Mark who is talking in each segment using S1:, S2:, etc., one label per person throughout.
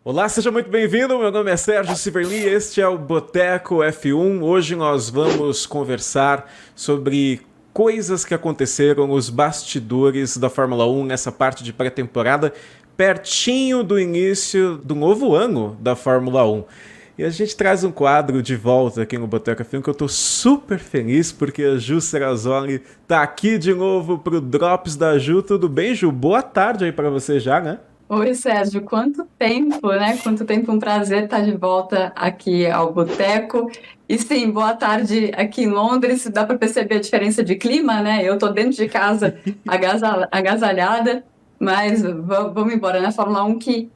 S1: Olá, seja muito bem-vindo. Meu nome é Sérgio Siverli, este é o Boteco F1. Hoje nós vamos conversar sobre coisas que aconteceram nos bastidores da Fórmula 1 nessa parte de pré-temporada, pertinho do início do novo ano da Fórmula 1. E a gente traz um quadro de volta aqui no Boteco F1 que eu tô super feliz porque a Ju Serrazoli tá aqui de novo pro Drops da Ju. Tudo bem, Ju? Boa tarde aí pra você já, né?
S2: Oi, Sérgio, quanto tempo, né? Quanto tempo, um prazer estar de volta aqui ao Boteco. E sim, boa tarde aqui em Londres. Dá para perceber a diferença de clima, né? Eu estou dentro de casa agasalhada, mas vamos embora, né? Fórmula 1 que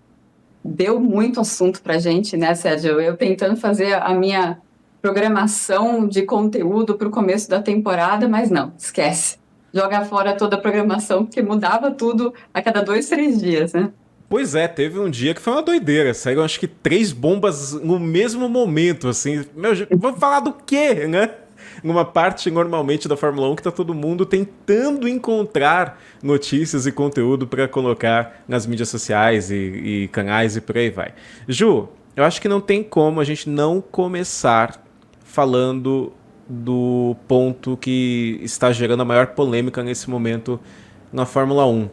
S2: deu muito assunto para a gente, né, Sérgio? Eu tentando fazer a minha programação de conteúdo para o começo da temporada, mas não, esquece. Joga fora toda a programação, porque mudava tudo a cada 2, 3 dias, né?
S1: Pois é, teve um dia que foi uma doideira. Saíram acho que 3 bombas no mesmo momento, assim. Meu, vamos falar do quê, né? Numa parte normalmente da Fórmula 1 que tá todo mundo tentando encontrar notícias e conteúdo para colocar nas mídias sociais e canais e por aí vai. Ju, eu acho que não tem como a gente não começar falando do ponto que está gerando a maior polêmica nesse momento na Fórmula 1,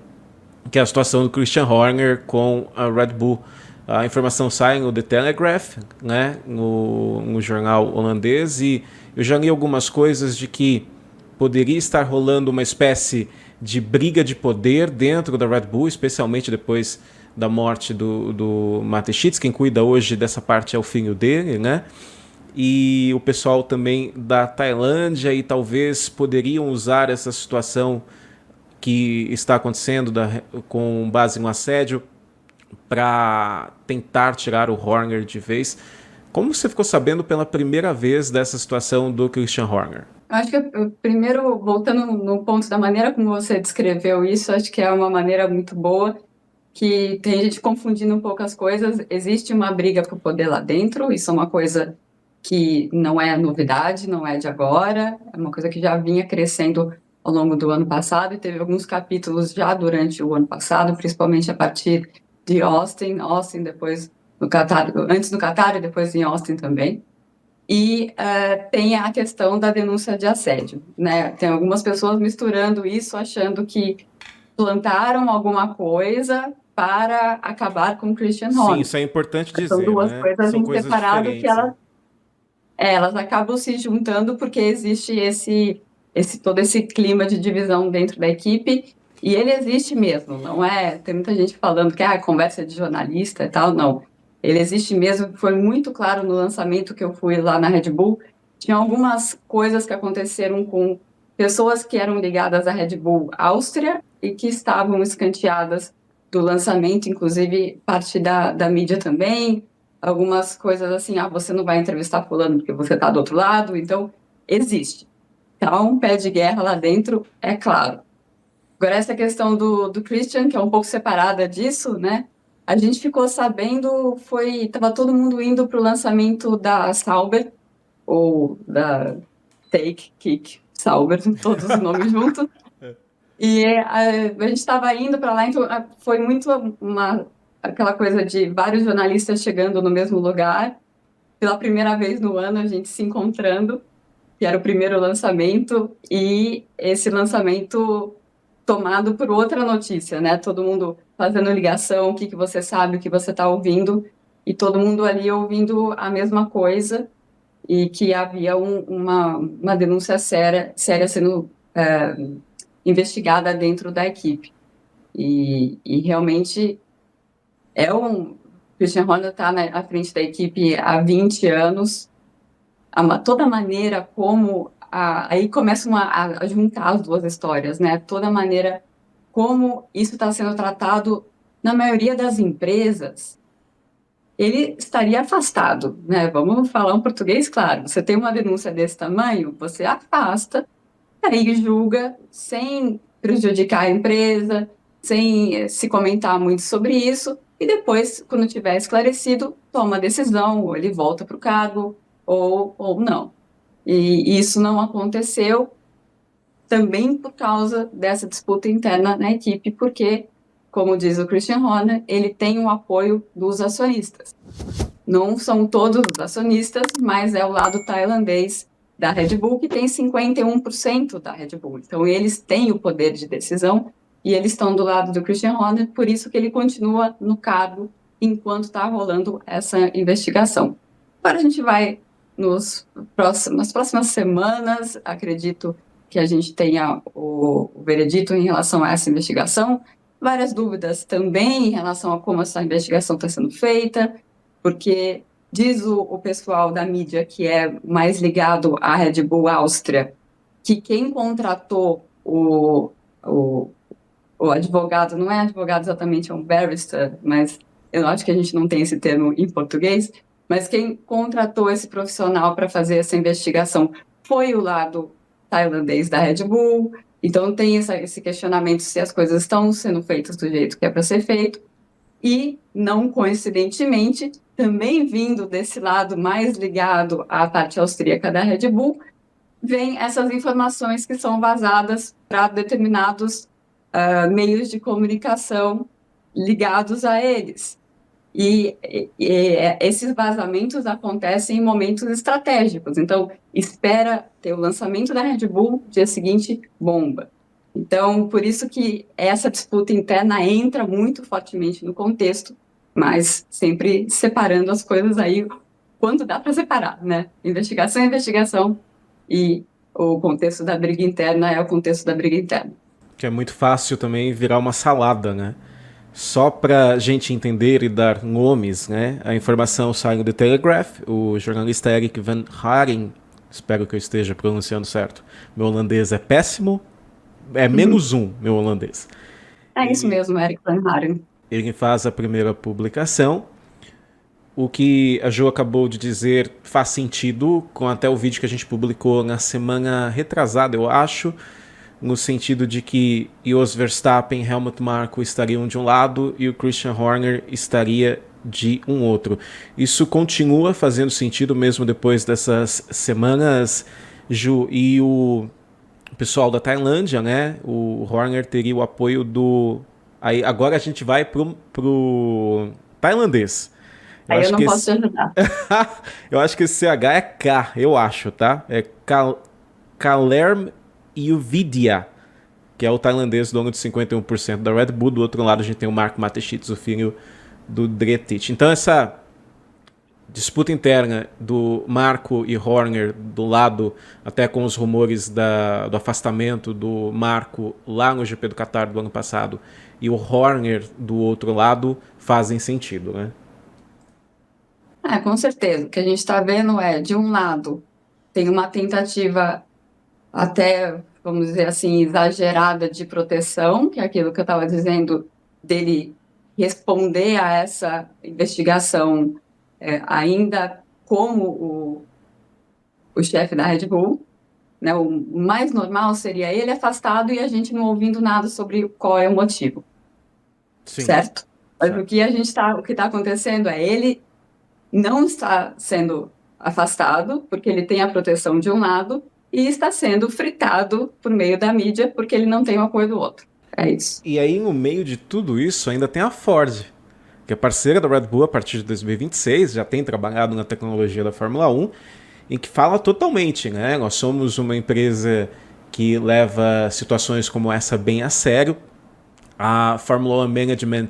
S1: que é a situação do Christian Horner com a Red Bull. A informação sai no The Telegraph, né, no jornal holandês, e eu já li algumas coisas de que poderia estar rolando uma espécie de briga de poder dentro da Red Bull, especialmente depois da morte do Mateschitz. Quem cuida hoje dessa parte é o filho dele, né? E o pessoal também da Tailândia, e talvez poderiam usar essa situação que está acontecendo com base no assédio para tentar tirar o Horner de vez. Como você ficou sabendo pela primeira vez dessa situação do Christian Horner?
S2: Eu acho que, primeiro, voltando no ponto da maneira como você descreveu isso, acho que é uma maneira muito boa, que tem gente confundindo um pouco as coisas. Existe uma briga por poder lá dentro, isso é uma coisa que não é novidade, não é de agora, é uma coisa que já vinha crescendo ao longo do ano passado e teve alguns capítulos já durante o ano passado, principalmente a partir de Austin depois no Qatar, antes no Qatar e depois em Austin também. E tem a questão da denúncia de assédio, né? Tem algumas pessoas misturando isso, achando que plantaram alguma coisa para acabar com Christian
S1: Sim,
S2: Horner.
S1: isso é importante
S2: São
S1: dizer,
S2: duas
S1: né?
S2: coisas
S1: São
S2: em
S1: coisas
S2: separado que
S1: diferentes, né?
S2: elas acabam se juntando porque existe todo esse clima de divisão dentro da equipe, e ele existe mesmo, não é? Tem muita gente falando que conversa de jornalista e tal, não. Ele existe mesmo, foi muito claro no lançamento que eu fui lá na Red Bull. Tinha algumas coisas que aconteceram com pessoas que eram ligadas à Red Bull Áustria e que estavam escanteadas do lançamento, inclusive parte da mídia também, algumas coisas assim, você não vai entrevistar fulano porque você está do outro lado, então existe. Tá um pé de guerra lá dentro, é claro. Agora, essa questão do Christian, que é um pouco separada disso, né? A gente ficou sabendo, tava todo mundo indo para o lançamento da Sauber, ou da Take, Kick, Sauber, todos os nomes juntos. E a gente estava indo para lá, então foi muito aquela coisa de vários jornalistas chegando no mesmo lugar, pela primeira vez no ano a gente se encontrando, que era o primeiro lançamento, e esse lançamento tomado por outra notícia, né? Todo mundo fazendo ligação, o que você sabe, o que você está ouvindo, e todo mundo ali ouvindo a mesma coisa, e que havia uma denúncia séria sendo investigada dentro da equipe. E realmente Christian Horner está à frente da equipe há 20 anos, toda a maneira como aí começam a juntar as duas histórias, né? Toda a maneira como isso está sendo tratado na maioria das empresas, ele estaria afastado, né? Vamos falar um português claro. Você tem uma denúncia desse tamanho, você afasta, aí julga sem prejudicar a empresa, sem se comentar muito sobre isso, e depois, quando tiver esclarecido, toma a decisão, ou ele volta para o cargo, ou não. E isso não aconteceu também por causa dessa disputa interna na equipe, porque como diz o Christian Horner, ele tem o apoio dos acionistas. Não são todos os acionistas, mas é o lado tailandês da Red Bull, que tem 51% da Red Bull. Então, eles têm o poder de decisão e eles estão do lado do Christian Horner, por isso que ele continua no cargo enquanto está rolando essa investigação. Agora a gente vai nas próximas semanas, acredito que a gente tenha o veredito em relação a essa investigação, várias dúvidas também em relação a como essa investigação está sendo feita, porque diz o pessoal da mídia que é mais ligado à Red Bull Áustria, que quem contratou o advogado, não é advogado exatamente, é um barrister, mas eu acho que a gente não tem esse termo em português, mas quem contratou esse profissional para fazer essa investigação foi o lado tailandês da Red Bull, então tem esse questionamento se as coisas estão sendo feitas do jeito que é para ser feito, e, não coincidentemente, também vindo desse lado mais ligado à parte austríaca da Red Bull, vem essas informações que são vazadas para determinados meios de comunicação ligados a eles. E esses vazamentos acontecem em momentos estratégicos. Então, espera ter o lançamento da Red Bull, dia seguinte, bomba. Então, por isso que essa disputa interna entra muito fortemente no contexto, mas sempre separando as coisas aí quando dá para separar, né? Investigação é investigação e o contexto da briga interna é o contexto da briga interna.
S1: Que é muito fácil também virar uma salada, né? Só para gente entender e dar nomes, né? A informação sai no The Telegraph, o jornalista Erik van Haring, espero que eu esteja pronunciando certo, meu holandês é péssimo, é -1 meu holandês.
S2: É isso mesmo, Erik van Haring.
S1: Ele faz a primeira publicação. O que a Jo acabou de dizer faz sentido com até o vídeo que a gente publicou na semana retrasada, eu acho, no sentido de que Jos Verstappen e Helmut Marko estariam de um lado e o Christian Horner estaria de um outro. Isso continua fazendo sentido mesmo depois dessas semanas, Ju, e o pessoal da Tailândia, né? O Horner teria o apoio do... Aí, agora a gente vai pro tailandês.
S2: Aí eu não posso te ajudar.
S1: Eu acho que esse CH é K, eu acho, tá? É Kalerm Yuvidya, que é o tailandês, dono de 51% da Red Bull. Do outro lado a gente tem o Mark Mateschitz, o filho do Dretich. Então essa disputa interna do Marko e Horner do lado, até com os rumores do afastamento do Marko lá no GP do Qatar do ano passado, e o Horner do outro lado, fazem sentido, né?
S2: Com certeza. O que a gente está vendo é, de um lado, tem uma tentativa até, vamos dizer assim, exagerada de proteção, que é aquilo que eu estava dizendo, dele responder a essa investigação ainda como o chefe da Red Bull, né? O mais normal seria ele afastado e a gente não ouvindo nada sobre qual é o motivo.
S1: Sim.
S2: Certo? Mas o que está acontecendo é ele não está sendo afastado porque ele tem a proteção de um lado e está sendo fritado por meio da mídia porque ele não tem o apoio do outro. É isso.
S1: E aí, no meio de tudo isso, ainda tem a Ford, que é parceira da Red Bull a partir de 2026, já tem trabalhado na tecnologia da Fórmula 1, e que fala totalmente, né? Nós somos uma empresa que leva situações como essa bem a sério. A Fórmula 1 Management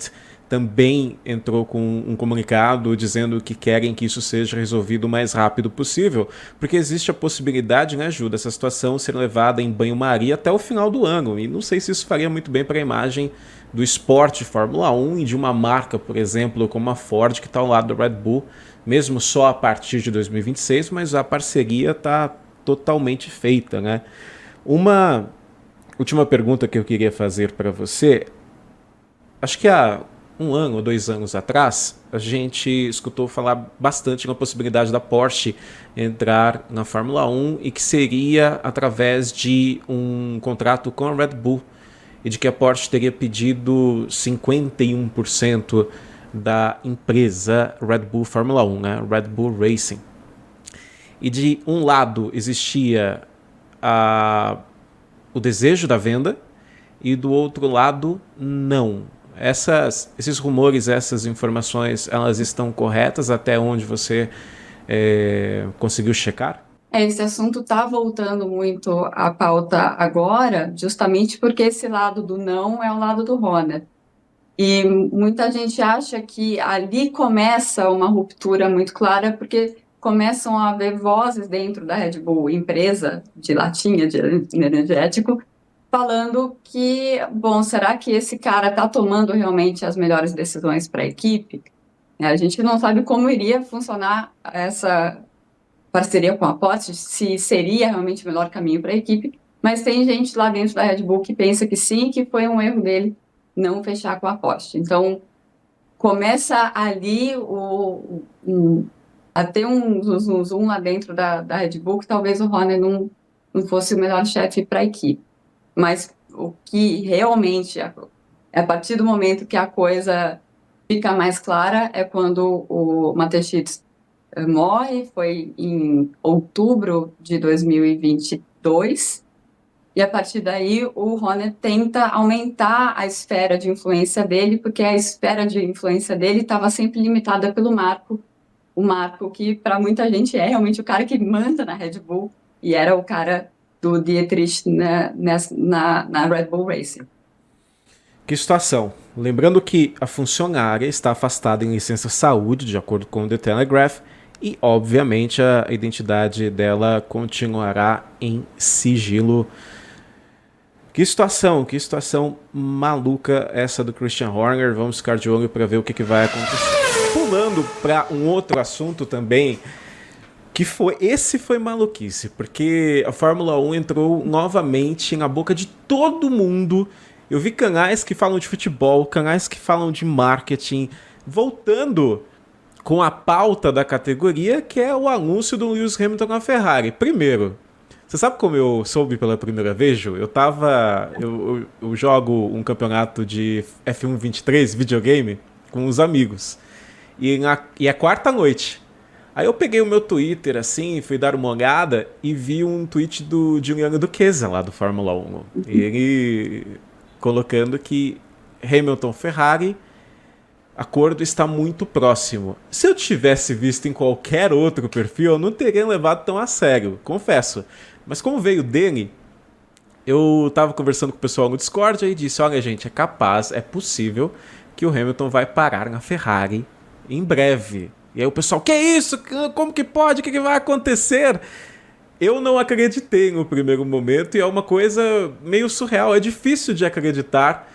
S1: também entrou com um comunicado dizendo que querem que isso seja resolvido o mais rápido possível, porque existe a possibilidade, né, Ju, dessa situação ser levada em banho-maria até o final do ano, e não sei se isso faria muito bem para a imagem do esporte Fórmula 1 e de uma marca, por exemplo, como a Ford, que está ao lado da Red Bull, mesmo só a partir de 2026, mas a parceria está totalmente feita, né? Uma última pergunta que eu queria fazer para você, acho que há 1 ano ou 2 anos atrás, a gente escutou falar bastante na possibilidade da Porsche entrar na Fórmula 1 e que seria através de um contrato com a Red Bull e de que a Porsche teria pedido 51% da empresa Red Bull Fórmula 1, né? Red Bull Racing. E de um lado existia o desejo da venda e do outro lado não. Esses rumores, essas informações, elas estão corretas até onde você conseguiu checar?
S2: Esse assunto está voltando muito à pauta agora, justamente porque esse lado do não é o lado do Horner. E muita gente acha que ali começa uma ruptura muito clara, porque começam a haver vozes dentro da Red Bull, empresa de latinha de energético, falando que, bom, será que esse cara está tomando realmente as melhores decisões para a equipe? A gente não sabe como iria funcionar essa parceria com a Porsche, se seria realmente o melhor caminho para a equipe, mas tem gente lá dentro da Red Bull que pensa que sim, que foi um erro dele não fechar com a Porsche. Então, começa ali a ter um zoom lá dentro da Red Bull, que talvez o Horner não fosse o melhor chefe para a equipe. Mas o que realmente, a partir do momento que a coisa fica mais clara, é quando o Mateschitz morre, foi em outubro de 2022, e a partir daí o Horner tenta aumentar a esfera de influência dele, porque a esfera de influência dele estava sempre limitada pelo Marco, o Marco que para muita gente é realmente o cara que manda na Red Bull, e era o cara do Dietrich na Red Bull Racing.
S1: Que situação. Lembrando que a funcionária está afastada em licença saúde, de acordo com o The Telegraph, e, obviamente, a identidade dela continuará em sigilo. Que situação maluca essa do Christian Horner. Vamos ficar de olho para ver o que vai acontecer. Pulando para um outro assunto também, esse foi maluquice, porque a Fórmula 1 entrou novamente na boca de todo mundo. Eu vi canais que falam de futebol, canais que falam de marketing, voltando com a pauta da categoria, que é o anúncio do Lewis Hamilton na Ferrari. Primeiro, você sabe como eu soube pela primeira vez, Ju? Eu jogo um campeonato de F1 23, videogame, com uns amigos. E é quarta noite. Aí eu peguei o meu Twitter, assim, fui dar uma olhada e vi um tweet do Giuliano Duquesa, lá do Fórmula 1. Ele colocando que Hamilton Ferrari, acordo está muito próximo. Se eu tivesse visto em qualquer outro perfil, eu não teria levado tão a sério, confesso. Mas como veio dele, eu tava conversando com o pessoal no Discord e disse, olha gente, é capaz, é possível que o Hamilton vai parar na Ferrari em breve. E aí o pessoal, que isso? Como que pode? O que vai acontecer? Eu não acreditei no primeiro momento e é uma coisa meio surreal. É difícil de acreditar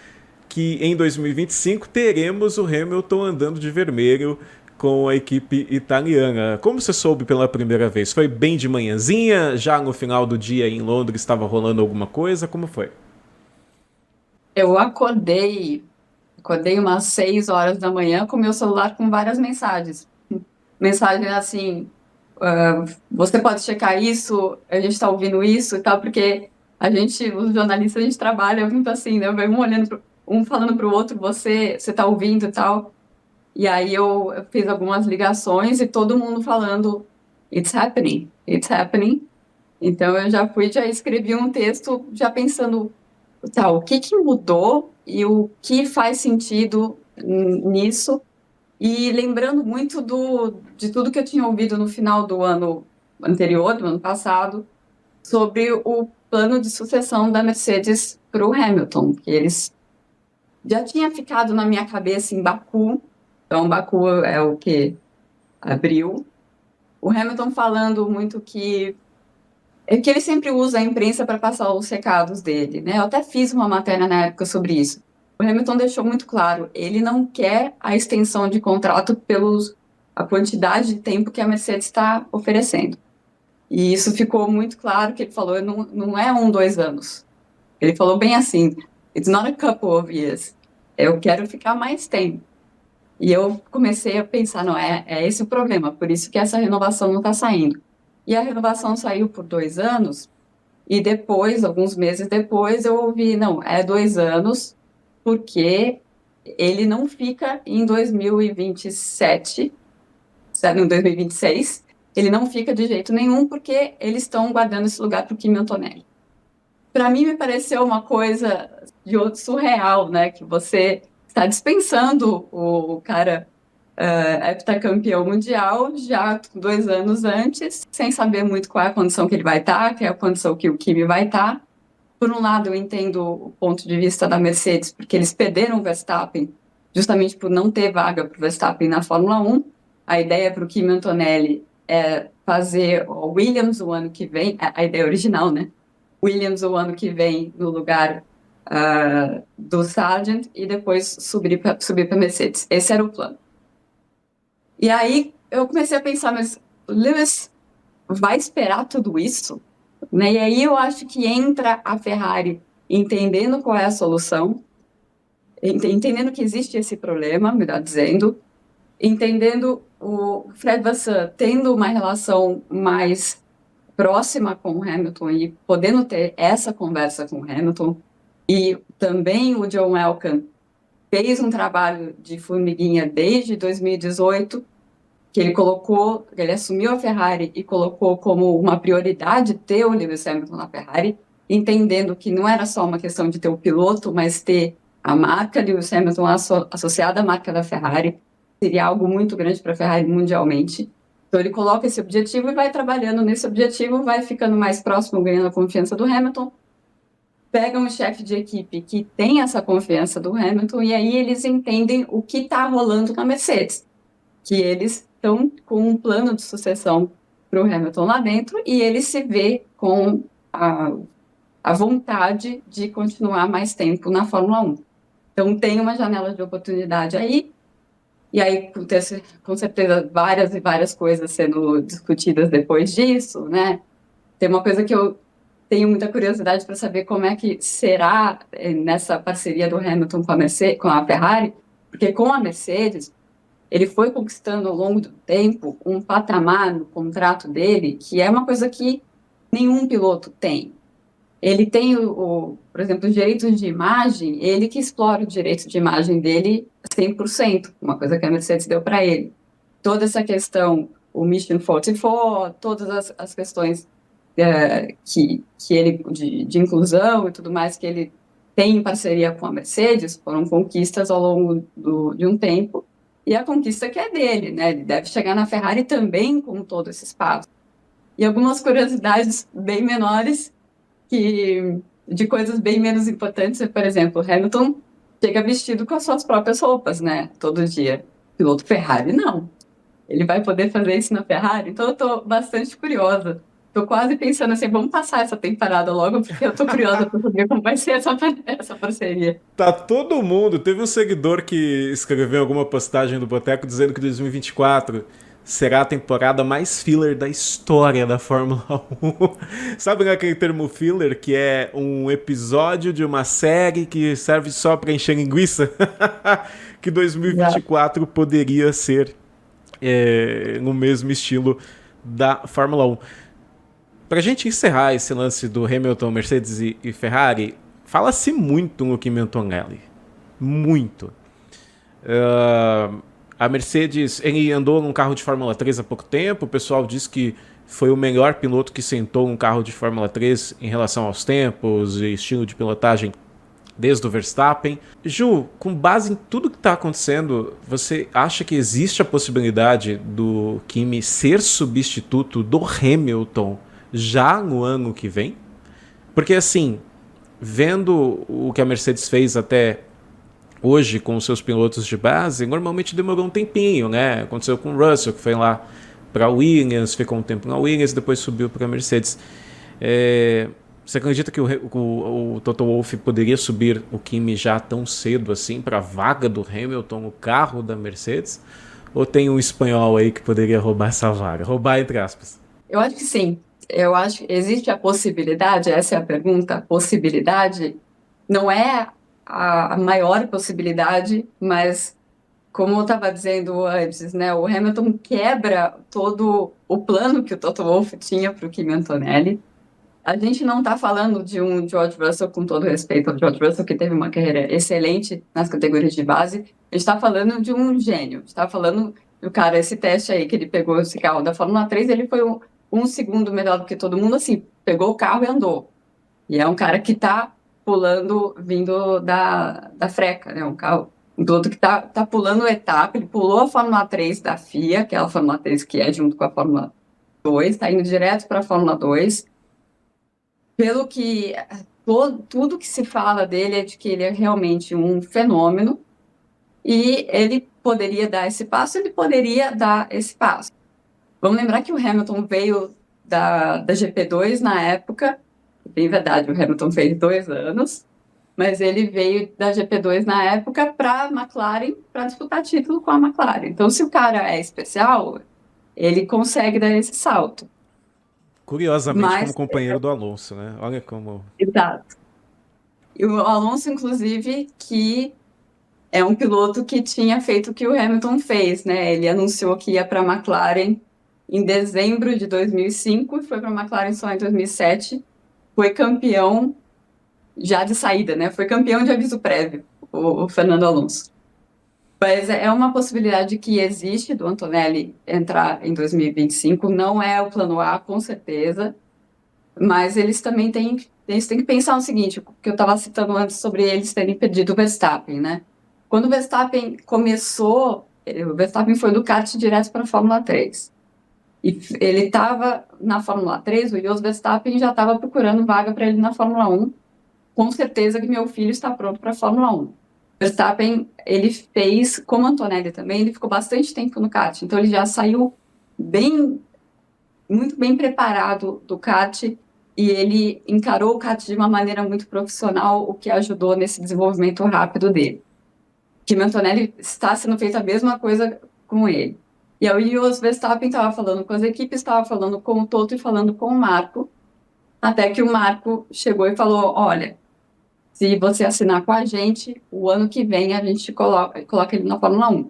S1: que em 2025 teremos o Hamilton andando de vermelho com a equipe italiana. Como você soube pela primeira vez? Foi bem de manhãzinha? Já no final do dia em Londres estava rolando alguma coisa? Como foi?
S2: Eu acordei umas 6 horas da manhã com meu celular com várias mensagens. Mensagem assim, você pode checar isso, a gente está ouvindo isso e tal, porque os jornalistas, a gente trabalha muito assim, né? Um olhando um falando para o outro, você está ouvindo e tal. E aí eu fiz algumas ligações e todo mundo falando, it's happening, it's happening. Então eu já escrevi um texto já pensando, o que mudou e o que faz sentido nisso. E lembrando muito de tudo que eu tinha ouvido no final do ano anterior, do ano passado, sobre o plano de sucessão da Mercedes para o Hamilton, que eles já tinha ficado na minha cabeça em Baku. Então, Baku é o que? Abril. O Hamilton falando muito que ele sempre usa a imprensa para passar os recados dele, né? Eu até fiz uma matéria na época sobre isso. O Hamilton deixou muito claro, ele não quer a extensão de contrato a quantidade de tempo que a Mercedes está oferecendo. E isso ficou muito claro que ele falou, não é 2 anos. Ele falou bem assim, it's not a couple of years. Eu quero ficar mais tempo. E eu comecei a pensar, não, é esse o problema, por isso que essa renovação não está saindo. E a renovação saiu por 2 anos, e depois, alguns meses depois, eu ouvi, não, é 2 anos, porque ele não fica em 2027, em 2026, ele não fica de jeito nenhum, porque eles estão guardando esse lugar para o Kimi Antonelli. Para mim, me pareceu uma coisa de outro surreal, né, que você está dispensando o cara heptacampeão mundial já 2 anos antes, sem saber muito qual é a condição que ele vai estar, que é a condição que o Kimi vai estar. Por um lado, eu entendo o ponto de vista da Mercedes, porque eles perderam o Verstappen justamente por não ter vaga para o Verstappen na Fórmula 1. A ideia para o Kimi Antonelli é fazer o Williams o ano que vem, a ideia original, né? Williams o ano que vem no lugar do Sargent e depois subir para a Mercedes. Esse era o plano. E aí eu comecei a pensar, mas o Lewis vai esperar tudo isso? Né? E aí eu acho que entra a Ferrari entendendo qual é a solução, entendendo que existe esse problema, melhor dizendo, entendendo o Fred Vasseur tendo uma relação mais próxima com o Hamilton e podendo ter essa conversa com o Hamilton, e também o John Elkann fez um trabalho de formiguinha desde 2018, que ele assumiu a Ferrari e colocou como uma prioridade ter o Lewis Hamilton na Ferrari, entendendo que não era só uma questão de ter o piloto, mas ter a marca Lewis Hamilton associada à marca da Ferrari, seria algo muito grande para a Ferrari mundialmente. Então ele coloca esse objetivo e vai trabalhando nesse objetivo, vai ficando mais próximo, ganhando a confiança do Hamilton, pega um chefe de equipe que tem essa confiança do Hamilton e aí eles entendem o que está rolando na Mercedes, que eles estão com um plano de sucessão para o Hamilton lá dentro e ele se vê com a vontade de continuar mais tempo na Fórmula 1. Então tem uma janela de oportunidade aí, e aí com certeza várias e várias coisas sendo discutidas depois disso, né? Tem uma coisa que eu tenho muita curiosidade para saber como é que será nessa parceria do Hamilton com a Ferrari, porque com a Mercedes ele foi conquistando ao longo do tempo um patamar no contrato dele que é uma coisa que nenhum piloto tem. Ele tem, por exemplo, os direitos de imagem, ele que explora o direito de imagem dele 100%, uma coisa que a Mercedes deu para ele. Toda essa questão, o Mission 44, todas as questões que ele de inclusão e tudo mais que ele tem em parceria com a Mercedes foram conquistas ao longo de um tempo. E a conquista que é dele, né? Ele deve chegar na Ferrari também com todo esse espaço. E algumas curiosidades bem menores, de coisas bem menos importantes, por exemplo, Hamilton chega vestido com as suas próprias roupas, né? Todo dia. Piloto Ferrari, não. Ele vai poder fazer isso na Ferrari? Então eu tô bastante curiosa. Tô quase pensando assim, vamos passar essa temporada logo, porque eu tô curiosa para saber como vai ser essa parceria.
S1: Tá todo mundo. Teve um seguidor que escreveu alguma postagem do Boteco dizendo que 2024 será a temporada mais filler da história da Fórmula 1. Sabe aquele termo filler, que é um episódio de uma série que serve só para encher linguiça? Que 2024 poderia ser no mesmo estilo da Fórmula 1. Pra gente encerrar esse lance do Hamilton, Mercedes e Ferrari, fala-se muito no Kimi Antonelli. Muito. A Mercedes, ele andou num carro de Fórmula 3 há pouco tempo, o pessoal diz que foi o melhor piloto que sentou num carro de Fórmula 3 em relação aos tempos e estilo de pilotagem desde o Verstappen. Ju, com base em tudo que está acontecendo, você acha que existe a possibilidade do Kimi ser substituto do Hamilton já no ano que vem? Porque assim, vendo o que a Mercedes fez até hoje com os seus pilotos de base, normalmente demorou um tempinho, né? Aconteceu com o Russell, que foi lá para a Williams, ficou um tempo na Williams e depois subiu para a Mercedes. Você acredita que o Toto Wolff poderia subir o Kimi já tão cedo assim para a vaga do Hamilton no carro da Mercedes? Ou tem um espanhol aí que poderia roubar essa vaga? Roubar entre aspas.
S2: Eu acho que sim. Eu acho que existe a possibilidade, essa é a pergunta, a possibilidade não é a maior possibilidade, mas como eu estava dizendo antes, né, o Hamilton quebra todo o plano que o Toto Wolff tinha para o Kimi Antonelli. A gente não está falando de um George Russell, com todo respeito ao George Russell, que teve uma carreira excelente nas categorias de base. A gente está falando de um gênio. A gente está falando do cara, esse teste aí que ele pegou, esse carro da Fórmula 3, ele foi um segundo melhor do que todo mundo, assim, pegou o carro e andou. E é um cara que está pulando, vindo da freca, né? Um carro Um piloto que tá pulando etapa, ele pulou a Fórmula 3 da FIA, aquela Fórmula 3 que é junto com a Fórmula 2, está indo direto para a Fórmula 2. Pelo que tudo que se fala dele é de que ele é realmente um fenômeno e ele poderia dar esse passo, ele poderia dar esse passo. Vamos lembrar que o Hamilton veio da GP2 na época, bem verdade, o Hamilton fez 2 anos, mas ele veio da GP2 na época para a McLaren, para disputar título com a McLaren. Então, se o cara é especial, ele consegue dar esse salto.
S1: Curiosamente, como
S2: Mas,
S1: companheiro do Alonso, né? Olha como.
S2: exato. E o Alonso, inclusive, que é um piloto que tinha feito o que o Hamilton fez, né? Ele anunciou que ia para a McLaren em dezembro de 2005 e foi para a McLaren só em 2007. Foi campeão já de saída, né? Foi campeão de aviso prévio, o Fernando Alonso. Mas é uma possibilidade que existe do Antonelli entrar em 2025. Não é o plano A, com certeza. Mas eles têm que pensar o seguinte, que eu estava citando antes sobre eles terem perdido o Verstappen, né? Quando o Verstappen começou, o Verstappen foi do kart direto para a Fórmula 3. E ele estava na Fórmula 3, o Jos Verstappen já estava procurando vaga para ele na Fórmula 1. Com certeza que meu filho está pronto para a Fórmula 1. Verstappen, ele fez, como Antonelli também, ele ficou bastante tempo no kart. Então ele já saiu muito bem preparado do kart e ele encarou o kart de uma maneira muito profissional, o que ajudou nesse desenvolvimento rápido dele. Kimi Antonelli está sendo feita a mesma coisa com ele. E aí o Verstappen estava falando com as equipes, estava falando com o Toto e falando com o Marco, até que o Marco chegou e falou, olha, se você assinar com a gente, o ano que vem a gente coloca ele na Fórmula 1.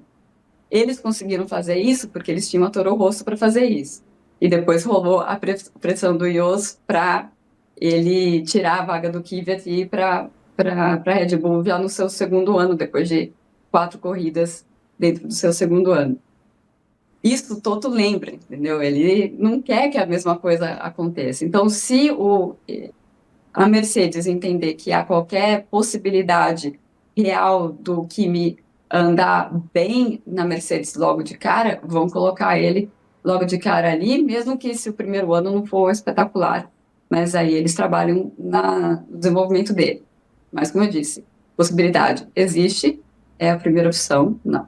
S2: Eles conseguiram fazer isso porque eles tinham a Toro Rosso para fazer isso. E depois rolou a pressão do Jos para ele tirar a vaga do Kvyat e ir para a Red Bull já no seu segundo ano, depois de 4 corridas dentro do seu segundo ano. Isso o Toto lembra, entendeu? Ele não quer que a mesma coisa aconteça. Então, se a Mercedes entender que há qualquer possibilidade real do Kimi andar bem na Mercedes logo de cara, vão colocar ele logo de cara ali, mesmo que se o primeiro ano não for espetacular. Mas aí eles trabalham no desenvolvimento dele. Mas, como eu disse, possibilidade existe, é a primeira opção, não.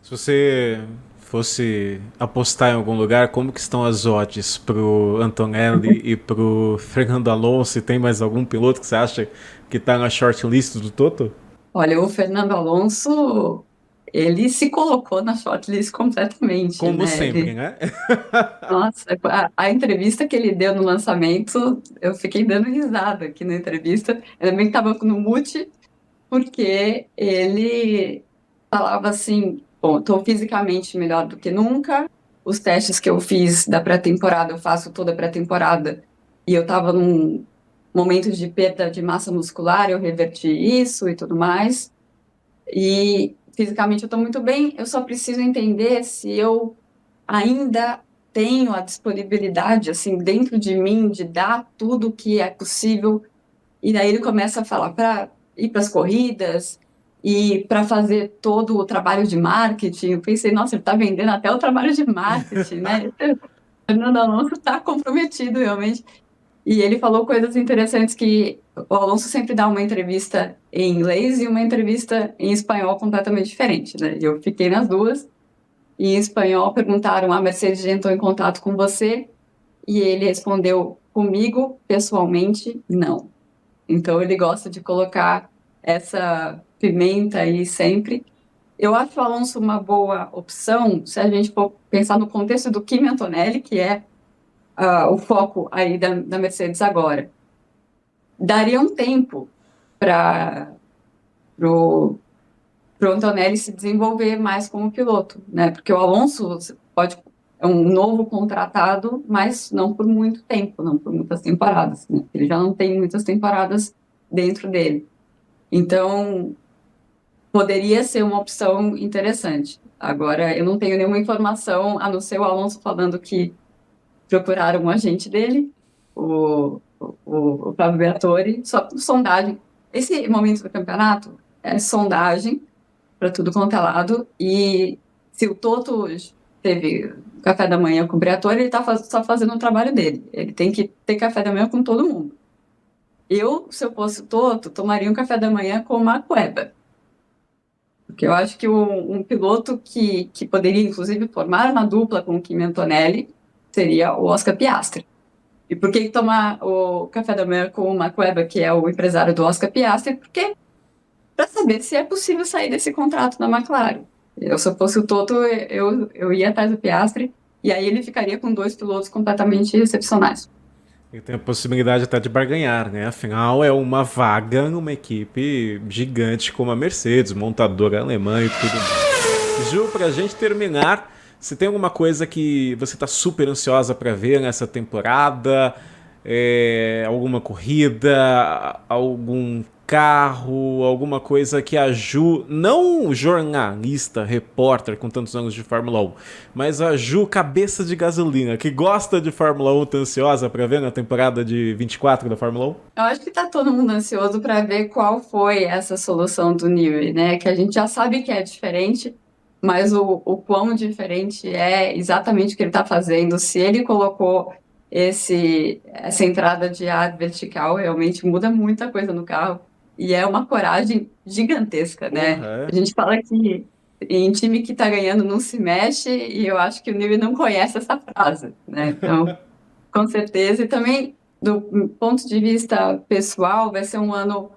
S1: Se você fosse apostar em algum lugar, como que estão as odds pro Antonelli e pro Fernando Alonso? E tem mais algum piloto que você acha que tá na shortlist do Toto?
S2: Olha, o Fernando Alonso, ele se colocou na shortlist completamente,
S1: Como
S2: né?
S1: sempre, né?
S2: Nossa, a entrevista que ele deu no lançamento, eu fiquei dando risada aqui na entrevista. Eu também estava no mute, porque ele falava assim: bom, estou fisicamente melhor do que nunca. Os testes que eu fiz da pré-temporada, eu faço toda a pré-temporada, e eu estava num momento de perda de massa muscular, eu reverti isso e tudo mais. E fisicamente eu estou muito bem, eu só preciso entender se eu ainda tenho a disponibilidade, assim, dentro de mim, de dar tudo que é possível. E daí ele começa a falar para ir para as corridas e para fazer todo o trabalho de marketing. Eu pensei, nossa, ele está vendendo até o trabalho de marketing, né? O Fernando Alonso está comprometido, realmente. E ele falou coisas interessantes que o Alonso sempre dá uma entrevista em inglês e uma entrevista em espanhol completamente diferente, né? Eu fiquei nas duas. E em espanhol perguntaram: a Mercedes já entrou em contato com você? E ele respondeu: comigo, pessoalmente, não. Então ele gosta de colocar essa pimenta aí sempre. Eu acho o Alonso uma boa opção se a gente for pensar no contexto do Kimi Antonelli, que é o foco aí da Mercedes agora. Daria um tempo para o Antonelli se desenvolver mais como piloto, né? Porque o Alonso é um novo contratado, mas não por muito tempo, não por muitas temporadas, né? Ele já não tem muitas temporadas dentro dele. Então, poderia ser uma opção interessante. Agora, eu não tenho nenhuma informação, a não ser o Alonso falando que procuraram um agente dele, o Fábio Briatore, só por sondagem. Esse momento do campeonato, sondagem para tudo quanto é lado, e se o Toto teve café da manhã com o Briatore, ele está só fazendo o trabalho dele. Ele tem que ter café da manhã com todo mundo. Eu, se eu fosse o Toto, tomaria um café da manhã com o Marco Webber. Porque eu acho que um piloto que poderia, inclusive, formar uma dupla com o Kimi Antonelli seria o Oscar Piastri. E por que tomar o café da manhã com o Marco Webber, que é o empresário do Oscar Piastri? Porque para saber se é possível sair desse contrato na McLaren. Eu, se eu fosse o Toto, eu ia atrás do Piastri, e aí ele ficaria com 2 pilotos completamente excepcionais.
S1: E tem a possibilidade até de barganhar, né? Afinal, é uma vaga numa equipe gigante como a Mercedes, montadora alemã e tudo mais. Ju, pra gente terminar, se tem alguma coisa que você tá super ansiosa para ver nessa temporada, alguma corrida, algum carro, alguma coisa que a Ju, não jornalista, repórter com tantos anos de Fórmula 1, mas a Ju, cabeça de gasolina, que gosta de Fórmula 1, tá ansiosa para ver na temporada de 24 da Fórmula 1?
S2: Eu acho que tá todo mundo ansioso para ver qual foi essa solução do Newey, né? Que a gente já sabe que é diferente, mas o quão diferente é exatamente o que ele está fazendo. Se ele colocou essa entrada de ar vertical, realmente muda muita coisa no carro. E é uma coragem gigantesca, né? A gente fala que em time que está ganhando não se mexe, e eu acho que o Newey não conhece essa frase, né? Então, com certeza. E também, do ponto de vista pessoal, vai ser um ano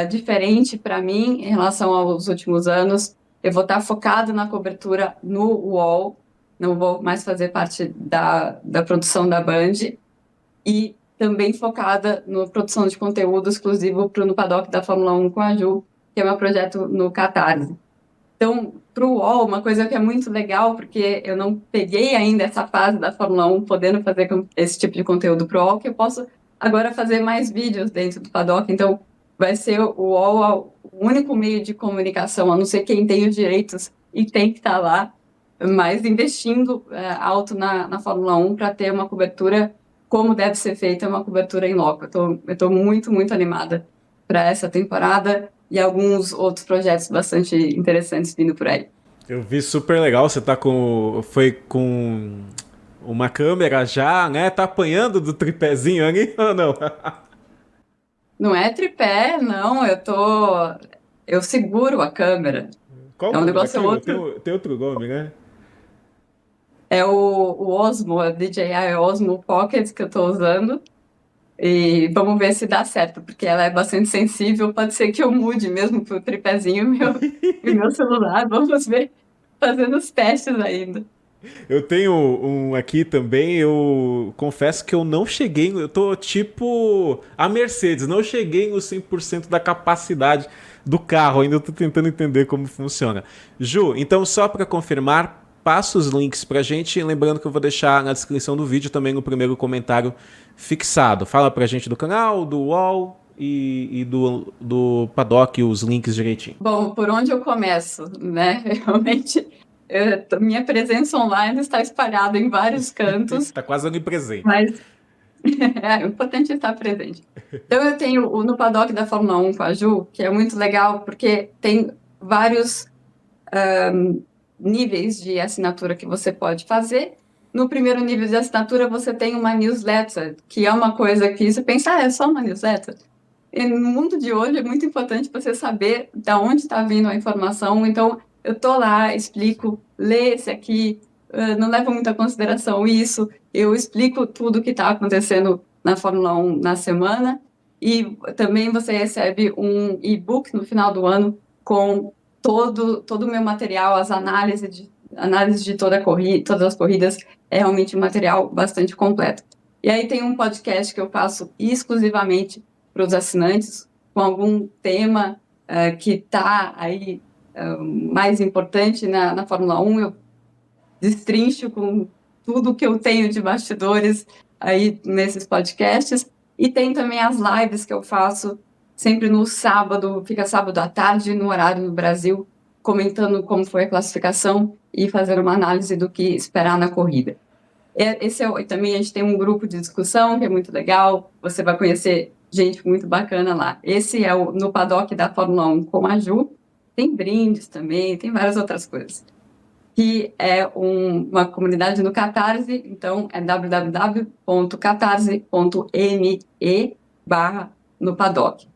S2: diferente para mim em relação aos últimos anos. Eu vou estar focada na cobertura no UOL, não vou mais fazer parte da produção da Band, e também focada na produção de conteúdo exclusivo para o No Paddock da Fórmula 1 com a Ju, que é meu projeto no Catarse. Então, para o UOL, uma coisa que é muito legal, porque eu não peguei ainda essa fase da Fórmula 1 podendo fazer esse tipo de conteúdo para o UOL, que eu posso agora fazer mais vídeos dentro do Paddock. Então, vai ser o UOL o único meio de comunicação, a não ser quem tem os direitos e tem que estar lá, mas investindo alto na Fórmula 1 para ter uma cobertura como deve ser feita, uma cobertura em loco. Eu estou muito, muito animada para essa temporada e alguns outros projetos bastante interessantes vindo por aí.
S1: Eu vi, super legal, você tá foi com uma câmera já, né? Tá apanhando do tripézinho ali ou não?
S2: Não é tripé, não, eu seguro a câmera.
S1: Qual
S2: é um negócio
S1: daquilo?
S2: outro.
S1: Tem outro nome, né?
S2: É o Osmo, a DJI Osmo Pocket que eu tô usando. E vamos ver se dá certo, porque ela é bastante sensível. Pode ser que eu mude mesmo pro tripézinho meu celular. Vamos ver, fazendo os testes ainda.
S1: Eu tenho um aqui também, eu confesso que eu não cheguei, eu tô tipo a Mercedes, não cheguei nos 100% da capacidade do carro, ainda tô tentando entender como funciona. Ju, então só para confirmar, passa os links pra gente, lembrando que eu vou deixar na descrição do vídeo também no primeiro comentário fixado. Fala pra gente do canal, do UOL e do Paddock, os links direitinho.
S2: Bom, por onde eu começo, né? Realmente, minha presença online está espalhada em vários cantos.
S1: Tá quase onipresente.
S2: Mas é importante estar presente. Então, eu tenho no Paddock da Fórmula 1 com a Ju, que é muito legal, porque tem vários níveis de assinatura que você pode fazer. No primeiro nível de assinatura, você tem uma newsletter, que é uma coisa que você pensa, é só uma newsletter. E no mundo de hoje é muito importante você saber de onde está vindo a informação. Então, eu estou lá, explico, lê esse aqui, não leva muita consideração isso. Eu explico tudo o que está acontecendo na Fórmula 1 na semana. E também você recebe um e-book no final do ano com todo o meu material, as análises de todas as corridas. É realmente um material bastante completo. E aí tem um podcast que eu faço exclusivamente para os assinantes, com algum tema que está aí mais importante na Fórmula 1. Eu destrincho com tudo que eu tenho de bastidores aí nesses podcasts. E tem também as lives que eu faço sempre no sábado, fica sábado à tarde, no horário no Brasil, comentando como foi a classificação e fazendo uma análise do que esperar na corrida. Também a gente tem um grupo de discussão que é muito legal, você vai conhecer gente muito bacana lá. Esse é o No Paddock da Fórmula 1 com a Ju. Tem brindes também, tem várias outras coisas. Que é uma comunidade no Catarse, então é www.catarse.me/No Paddock.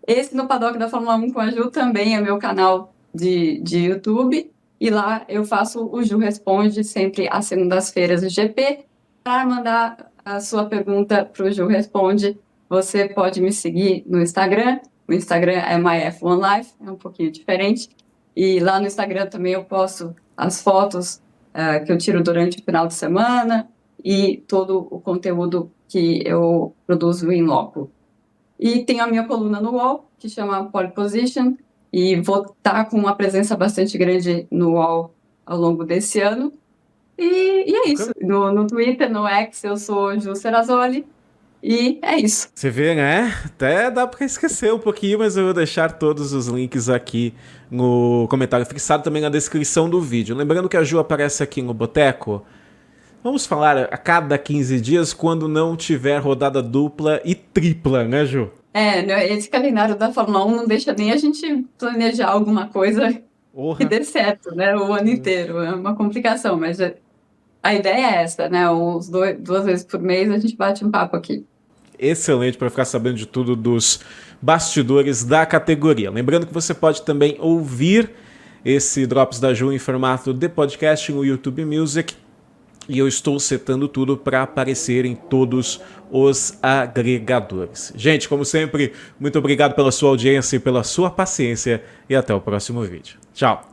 S2: Esse No Paddock da Fórmula 1 com a Ju também é meu canal de YouTube, e lá eu faço o Ju Responde sempre às segundas-feiras do GP. Para mandar a sua pergunta para o Ju Responde, você pode me seguir no Instagram. O Instagram é myf1life, é um pouquinho diferente. E lá no Instagram também eu posto as fotos que eu tiro durante o final de semana e todo o conteúdo que eu produzo em loco. E tenho a minha coluna no UOL, que chama Pole Position, e vou estar com uma presença bastante grande no UOL ao longo desse ano. E é isso. No Twitter, no X, eu sou Ju Serrazoli. E é isso.
S1: Você vê, né? Até dá pra esquecer um pouquinho, mas eu vou deixar todos os links aqui no comentário fixado, também na descrição do vídeo. Lembrando que a Ju aparece aqui no Boteco. Vamos falar a cada 15 dias quando não tiver rodada dupla e tripla, né, Ju?
S2: Esse calendário da Fórmula 1 não deixa nem a gente planejar alguma coisa que dê certo, né? O ano inteiro. É uma complicação, mas a ideia é essa, né? Duas vezes por mês a gente bate um papo aqui.
S1: Excelente para ficar sabendo de tudo dos bastidores da categoria. Lembrando que você pode também ouvir esse Drops da Ju em formato de podcast no YouTube Music. E eu estou setando tudo para aparecer em todos os agregadores. Gente, como sempre, muito obrigado pela sua audiência e pela sua paciência. E até o próximo vídeo. Tchau!